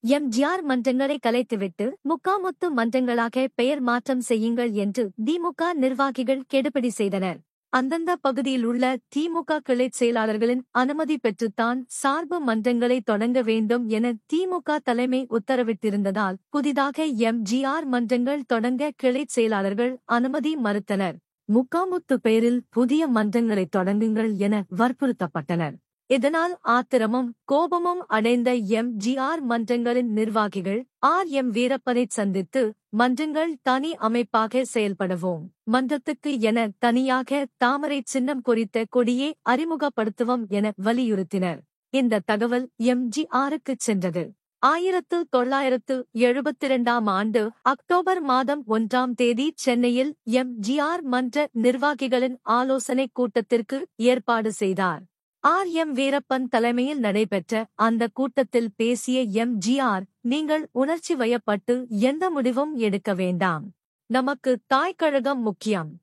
எம்.ஜி.ஆர். மன்றங்களை கலைத்துவிட்டு முக்காமுத்து மன்றங்களாக பெயர் மாற்றம் செய்யுங்கள் என்று திமுக நிர்வாகிகள் கெடுபிடி செய்தனர். அந்தந்த பகுதியில் உள்ள திமுக கிளைச் செயலாளர்களின் அனுமதி பெற்றுத்தான் சார்பு மன்றங்களை தொடங்க வேண்டும் என திமுக தலைமை உத்தரவிட்டிருந்ததால் புதிதாக எம்.ஜி.ஆர். மன்றங்கள் தொடங்க கிளைச் செயலாளர்கள் அனுமதி மறுத்தனர். முக்காமுத்து பெயரில் புதிய மன்றங்களை தொடங்குங்கள் என வற்புறுத்தப்பட்டனர். இதனால் ஆத்திரமும் கோபமும் அடைந்த எம்.ஜி.ஆர். மன்றங்களின் நிர்வாகிகள் ஆர்.எம். வீரப்பனைச் சந்தித்து மன்றங்கள் தனி அமைப்பாக செயல்படுவோம், மன்றத்துக்கு என தனியாக தாமரை சின்னம் குறித்த கொடியை அறிமுகப்படுத்துவோம் என வலியுறுத்தினர். இந்த தகவல் எம்.ஜி.ஆருக்கு சென்றது. 1972ஆம் ஆண்டு அக்டோபர் மாதம் 1ஆம் தேதி சென்னையில் எம்.ஜி.ஆர். மன்ற நிர்வாகிகளின் ஆலோசனைக் கூட்டத்திற்கு ஏற்பாடு செய்தார். ஆர்.எம். வீரப்பன் தலைமையில் நடைபெற்ற அந்த கூட்டத்தில் பேசிய எம்.ஜி.ஆர்., நீங்கள் உணர்ச்சி வயப்பட்டு எந்த முடிவும் எடுக்க வேண்டாம். நமக்கு தாய்க்கழகம் முக்கியம்.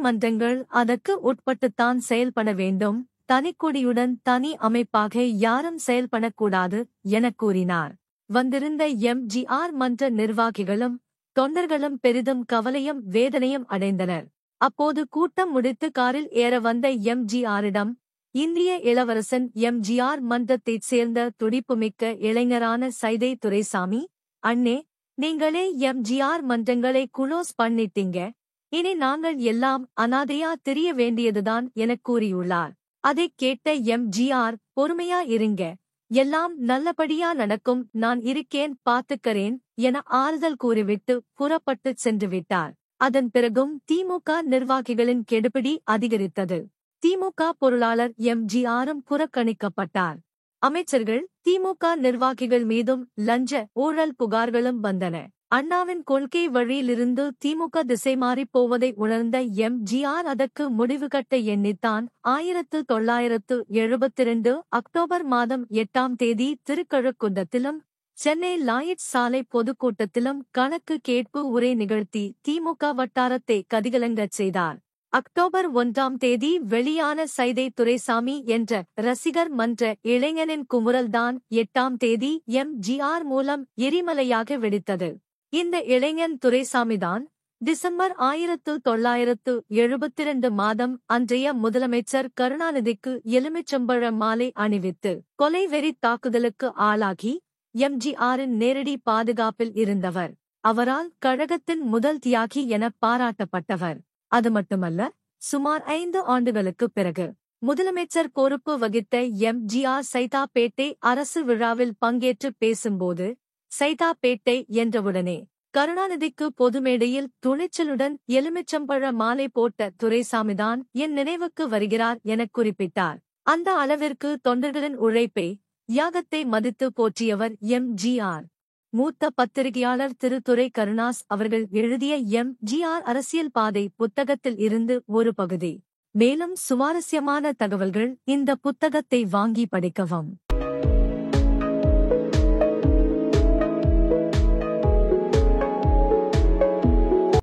மன்றங்கள் அதற்கு உட்பட்டுத்தான் செயல்பட வேண்டும். தனிக்குடியுடன் தனி அமைப்பாக யாரும் செயல்படக்கூடாது என கூறினார். வந்திருந்த எம்.ஜி.ஆர். மன்ற நிர்வாகிகளும் தொண்டர்களும் பெரிதும் கவலையும் வேதனையும் அடைந்தனர். அப்போது கூட்டம் முடித்து காரில் ஏற வந்த எம்.ஜி.ஆரிடம் இந்திய இளவரசன் எம்.ஜி.ஆர். மன்றத்தைச் சேர்ந்த துடிப்புமிக்க இளைஞரான சைதை துரைசாமி, அண்ணே, நீங்களே எம்.ஜி.ஆர். மன்றங்களை குளோஸ் பண்ணிட்டீங்க, இனி நாங்கள் எல்லாம் அனாதையா திரிய வேண்டியதுதான் எனக் கூறியுள்ளார். அதைக் கேட்ட எம்.ஜி.ஆர்., பொறுமையா இருங்க, எல்லாம் நல்லபடியா நடக்கும், நான் இருக்கேன், பாத்துக்கறேன் என ஆறுதல் கூறிவிட்டு புறப்பட்டுச் சென்றுவிட்டார். அதன் பிறகும் திமுக நிர்வாகிகளின் கெடுபிடி அதிகரித்தது. திமுக பொருளாளர் எம்.ஜி.ஆரும் புறக்கணிக்கப்பட்டார். அமைச்சர்கள், திமுக நிர்வாகிகள் மீதும் லஞ்ச ஊழல் புகார்களும் வந்தன. அண்ணாவின் கொள்கை வழியிலிருந்து திமுக திசை மாறிப் போவதை உணர்ந்த எம்.ஜி.ஆர். அதற்கு முடிவு கட்ட எண்ணித்தான் 1972 அக்டோபர் மாதம் 8ஆம் தேதி திருக்கழுக்குன்றத்திலும் சென்னை லாயிட்ஸ் சாலை பொதுக்கூட்டத்திலும் கணக்கு கேட்பு உரை நிகழ்த்தி திமுக வட்டாரத்தை கதிகலங்கச் செய்தார். அக்டோபர் 1ஆம் தேதி வெளியான சைதை துரைசாமி என்ற ரசிகர் மன்ற இளைஞனின் குமுறல்தான் 8ஆம் தேதி எம்.ஜி.ஆர். மூலம் எரிமலையாக வெடித்தது. இந்த இளைஞன் துரைசாமிதான் டிசம்பர் 1972 மாதம் அன்றைய முதலமைச்சர் கருணாநிதிக்கு எலுமிச்சம்பழ மாலை அணிவித்து கொலை வெறி தாக்குதலுக்கு ஆளாகி எம்.ஜி.ஆரின் நேரடி பாதுகாப்பில் இருந்தவர். அவரால் கழகத்தின் முதல் தியாகி என பாராட்டப்பட்டவர். அது மட்டுமல்ல, சுமார் 5 ஆண்டுகளுக்குப் பிறகு முதலமைச்சர் பொறுப்பு வகித்த எம்.ஜி.ஆர். சைதாப்பேட்டை அரசு விழாவில் பங்கேற்று பேசும்போது, சைதாப்பேட்டை என்றவுடனே கருணாநிதிக்கு பொதுமேடையில் துணிச்சலுடன் எலுமிச்சம்பழ மாலை போட்ட துரைசாமிதான் என் நினைவுக்கு வருகிறார் எனக் குறிப்பிட்டார். அந்த அளவிற்கு தொண்டர்களின் உழைப்பை, தியாகத்தை மதித்து போற்றியவர் எம்.ஜி.ஆர். மூத்த பத்திரிகையாளர் திரு துரை கருணாஸ் அவர்கள் எழுதிய எம்.ஜி.ஆர். அரசியல் பாதை புத்தகத்தில் இருந்து ஒரு பகுதி. மேலும் சுவாரஸ்யமான தகவல்கள் இந்த புத்தகத்தை வாங்கி படிக்கவும்.